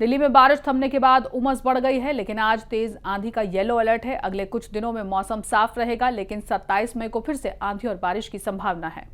दिल्ली में बारिश थमने के बाद उमस बढ़ गई है, लेकिन आज तेज आंधी का येलो अलर्ट है। अगले कुछ दिनों में मौसम साफ रहेगा, लेकिन 27 मई को फिर से आंधी और बारिश की संभावना है।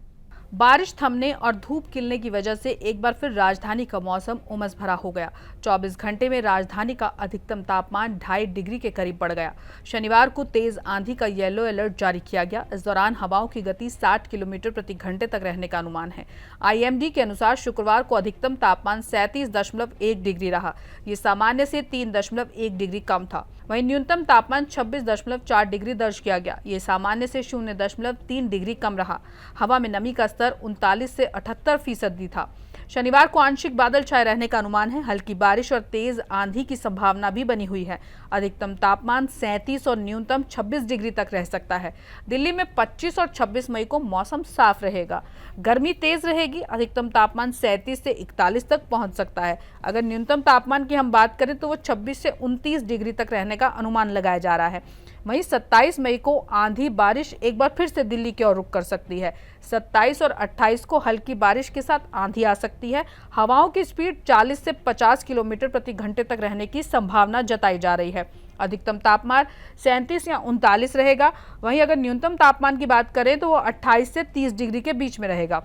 बारिश थमने और धूप खिलने की वजह से एक बार फिर राजधानी का मौसम उमस भरा हो गया। 24 घंटे में राजधानी का अधिकतम तापमान 2.5 डिग्री के करीब बढ़ गया। शनिवार को तेज आंधी का येलो अलर्ट जारी किया गया। इस दौरान हवाओं की गति 60 किलोमीटर प्रति घंटे तक रहने का अनुमान है। IMD के अनुसार शुक्रवार को अधिकतम तापमान 37.1 डिग्री रहा। ये सामान्य से 3.1 डिग्री कम था। वहीं न्यूनतम तापमान 26.4 डिग्री दर्ज किया गया। ये सामान्य से 0.3 डिग्री कम रहा। हवा में नमी का स्तर 39 से 78% था। शनिवार को आंशिक बादल छाए रहने का अनुमान है। हल्की बारिश और तेज आंधी की संभावना भी बनी हुई है। अधिकतम तापमान 37 और न्यूनतम 26 डिग्री तक रह सकता है। दिल्ली में 25 और 26 मई को मौसम साफ रहेगा। गर्मी तेज रहेगी। अधिकतम तापमान 37 से 41 तक पहुंच सकता है। अगर न्यूनतम तापमान की हम बात करें तो वो 26 से 29 डिग्री तक रहने का अनुमान लगाया जा रहा है। वहीं 27 मई को आंधी बारिश एक बार फिर से दिल्ली की ओर रुख कर सकती है। 27 और 28 को हल्की बारिश के साथ आंधी आ सकती है। हवाओं की स्पीड 40 से 50 किलोमीटर प्रति घंटे तक रहने की संभावना जताई जा रही है। अधिकतम तापमान 37 या 39 रहेगा। वहीं अगर न्यूनतम तापमान की बात करें तो वो 28 से 30 डिग्री के बीच में रहेगा।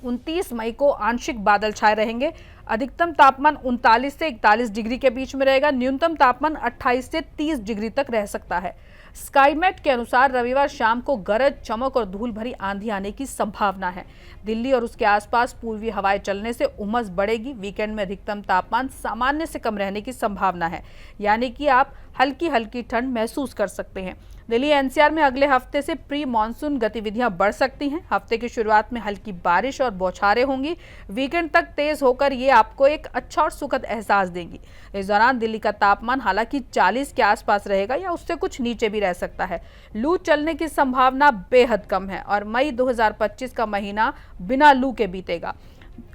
29 मई को आंशिक बादल छाए रहेंगे। अधिकतम तापमान 39 से 41 डिग्री के बीच में रहेगा। न्यूनतम तापमान 28 से 30 डिग्री तक रह सकता है। स्काईमेट के अनुसार रविवार शाम को गरज, चमक और धूल भरी आंधी आने की संभावना है। दिल्ली और उसके आसपास पूर्वी हवाएं चलने से उमस बढ़ेगी। वीकेंड में अधिकतम तापमान सामान्य से कम रहने की संभावना है, यानी कि आप हल्की हल्की ठंड महसूस कर सकते हैं। दिल्ली NCR में अगले हफ्ते से प्री मानसून गतिविधियां बढ़ सकती हैं। हफ्ते की शुरुआत में हल्की बारिश और बौछारें होंगी। वीकेंड तक तेज होकर ये आपको एक अच्छा और सुखद एहसास देंगी। इस दौरान दिल्ली का तापमान हालांकि 40 के आसपास रहेगा या उससे कुछ नीचे भी रह सकता है। लू चलने की संभावना बेहद कम है और मई 2025 का महीना बिना लू के बीतेगा।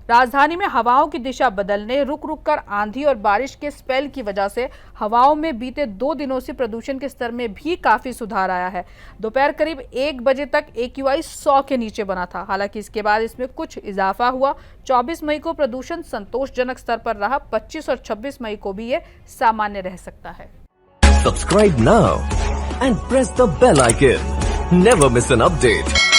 राजधानी में हवाओं की दिशा बदलने, रुक रुक कर आंधी और बारिश के स्पेल की वजह से हवाओं में बीते 2 दिनों से प्रदूषण के स्तर में भी काफी सुधार आया है। दोपहर करीब 1 बजे तक AQI 100 के नीचे बना था। हालांकि इसके बाद इसमें कुछ इजाफा हुआ। 24 मई को प्रदूषण संतोषजनक स्तर पर रहा। 25 और 26 मई को भी ये सामान्य रह सकता है। Subscribe now and press the bell icon. Never miss an update.